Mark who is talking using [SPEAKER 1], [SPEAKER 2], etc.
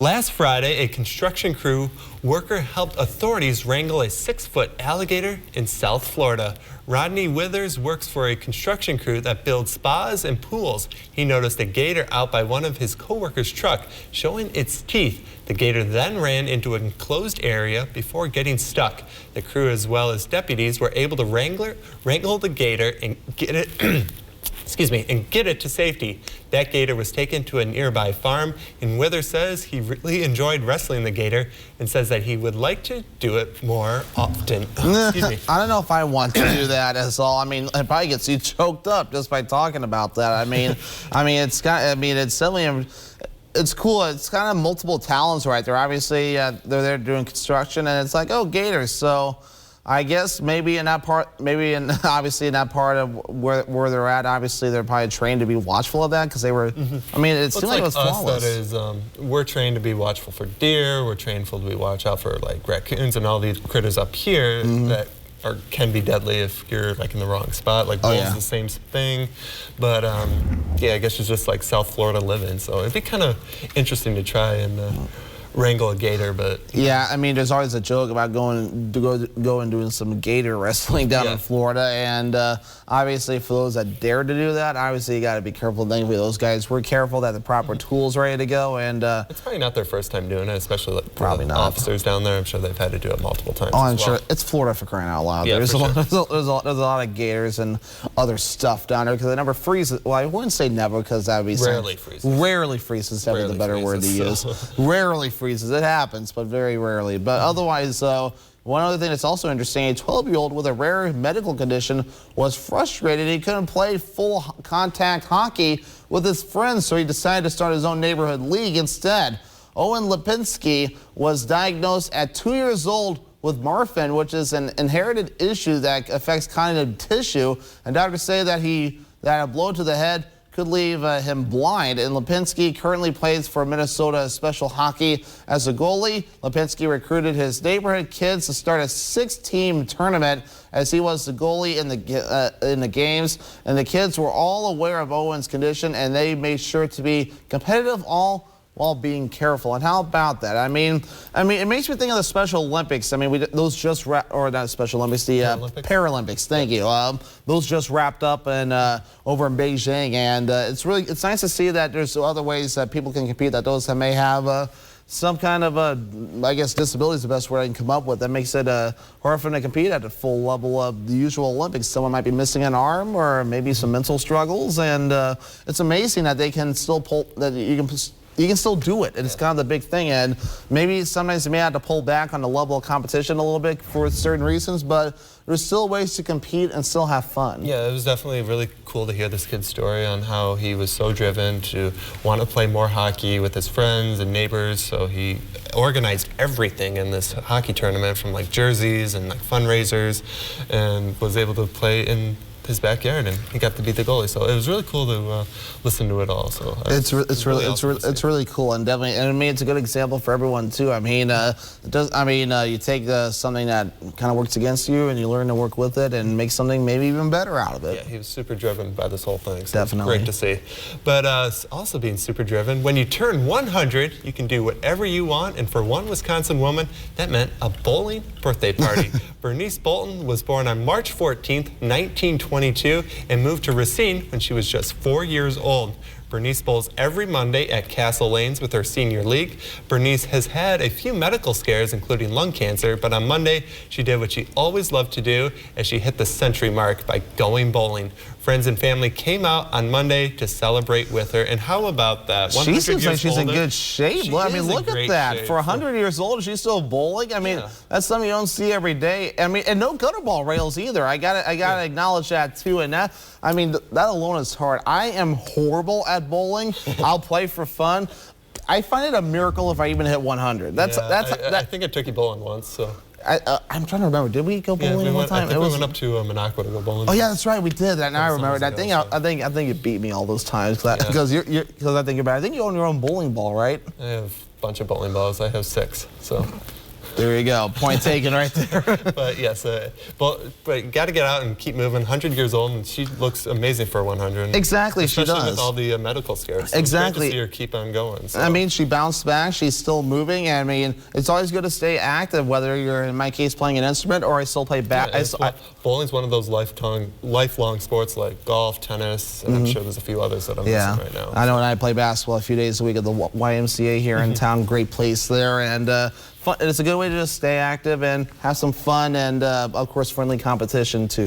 [SPEAKER 1] Last Friday, a construction crew worker helped authorities wrangle a 6-foot alligator in South Florida. Rodney Withers works for a construction crew that builds spas and pools. He noticed a gator out by one of his co-workers' truck, showing its teeth. The gator then ran into an enclosed area before getting stuck. The crew, as well as deputies, were able to wrangle the gator and get it and get it to safety. That gator was taken to a nearby farm, and Withers says he really enjoyed wrestling the gator and says that he would like to do it more often. Excuse me.
[SPEAKER 2] I don't know if I want to do that as all. I mean, it probably gets you choked up just by talking about that. It's cool. It's kind of multiple talents right there. Obviously, they're there doing construction, and it's like, oh, gators. So I guess maybe in that part, obviously in that part of where they're at, obviously they're probably trained to be watchful of that because they were. I mean, it seemed like it was flawless.
[SPEAKER 1] That is, we're trained to be watchful for deer. We're trained to be watch out for like raccoons and all these critters up here that can be deadly if you're like in the wrong spot. Like wolves, the same thing. But yeah, I guess it's just like South Florida living. So it'd be kind of interesting to try and wrangle a gator, but
[SPEAKER 2] yeah, I mean, there's always a joke about going and doing some gator wrestling down in Florida, and obviously for those that dare to do that, obviously you got to be careful. Thankfully, those guys were careful, that the proper tools ready to go, and
[SPEAKER 1] it's probably not their first time doing it, especially like probably not officers down there. I'm sure they've had to do it multiple times.
[SPEAKER 2] Oh, I'm sure it's Florida for crying out loud.
[SPEAKER 1] Yeah,
[SPEAKER 2] there's a lot of gators and other stuff down there because it never freezes. Well, I wouldn't say never because that would be
[SPEAKER 1] rarely freezes.
[SPEAKER 2] Rarely freezes. Definitely the better word to use. Rarely freezes. It happens, but very rarely. But otherwise, one other thing that's also interesting, a 12-year-old with a rare medical condition was frustrated. He couldn't play full contact hockey with his friends, so he decided to start his own neighborhood league instead. Owen Lipinski was diagnosed at 2 years old with Marfan, which is an inherited issue that affects connective tissue, and doctors say that a blow to the head could leave him blind. And Lipinski currently plays for Minnesota Special Hockey as a goalie. Lipinski recruited his neighborhood kids to start a 6-team tournament as he was the goalie in the games. And the kids were all aware of Owen's condition, and they made sure to be competitive all while being careful. And how about that? I mean, it makes me think of the Special Olympics. I mean, those just or not Special Olympics, the Paralympics. Thank you. Those just wrapped up in over in Beijing, and it's nice to see that there's other ways that people can compete. That those that may have some kind of I guess disability is the best word I can come up with. That makes it hard for them to compete at the full level of the usual Olympics. Someone might be missing an arm or maybe some mental struggles, and it's amazing that they can still you can still do it, and it's kind of the big thing. And maybe sometimes you may have to pull back on the level of competition a little bit for certain reasons, but there's still ways to compete and still have fun.
[SPEAKER 1] Yeah, it was definitely really cool to hear this kid's story on how he was so driven to want to play more hockey with his friends and neighbors. So he organized everything in this hockey tournament, from like jerseys and like fundraisers, and was able to play in his backyard, and he got to be the goalie. So it was really cool to listen to it all. So
[SPEAKER 2] it's really cool, and definitely, and I mean, it's a good example for everyone too. I mean, you take something that kind of works against you, and you learn to work with it and make something maybe even better out of it.
[SPEAKER 1] Yeah, he was super driven by this whole thing. So
[SPEAKER 2] definitely
[SPEAKER 1] great to see. But also being super driven, when you turn 100, you can do whatever you want, and for one Wisconsin woman, that meant a bowling birthday party. Bernice Bolton was born on March 14th, 1922, and moved to Racine when she was just 4 years old. Bernice bowls every Monday at Castle Lanes with her senior league. Bernice has had a few medical scares, including lung cancer, but on Monday, she did what she always loved to do as she hit the century mark by going bowling. Friends and family came out on Monday to celebrate with her, and how about that?
[SPEAKER 2] She seems like she's in good shape. I mean, look at that. For 100 years old, she's still bowling. I mean, that's something you don't see every day. I mean, and no gutter ball rails either. I gotta acknowledge that too. And that, I mean, that alone is hard. I am horrible at bowling. I'll play for fun. I find it a miracle if I even hit 100.
[SPEAKER 1] I think I took you bowling once, so.
[SPEAKER 2] I'm trying to remember. Did we go bowling one time?
[SPEAKER 1] I think we went up to Minocqua to go bowling.
[SPEAKER 2] Oh yeah, that's right. We did that. Now I remember. I think you beat me all those times because I think you're bad. I think you own your own bowling ball, right?
[SPEAKER 1] I have a bunch of bowling balls. I have 6. So.
[SPEAKER 2] There you go. Point taken right there.
[SPEAKER 1] But yes, but you got to get out and keep moving. 100 years old, and she looks amazing for 100.
[SPEAKER 2] Exactly, she does.
[SPEAKER 1] Especially with all the medical scares. So
[SPEAKER 2] exactly.
[SPEAKER 1] It's great to see her keep on going. So.
[SPEAKER 2] I mean, she bounced back. She's still moving. I mean, it's always good to stay active, whether you're, in my case, playing an instrument or I still play
[SPEAKER 1] bowling's one of those lifelong sports like golf, tennis, and I'm sure there's a few others that I'm missing right now.
[SPEAKER 2] I know, and I play basketball a few days a week at the YMCA here in town. Great place there, and it's a good way to just stay active and have some fun, and of course, friendly competition too.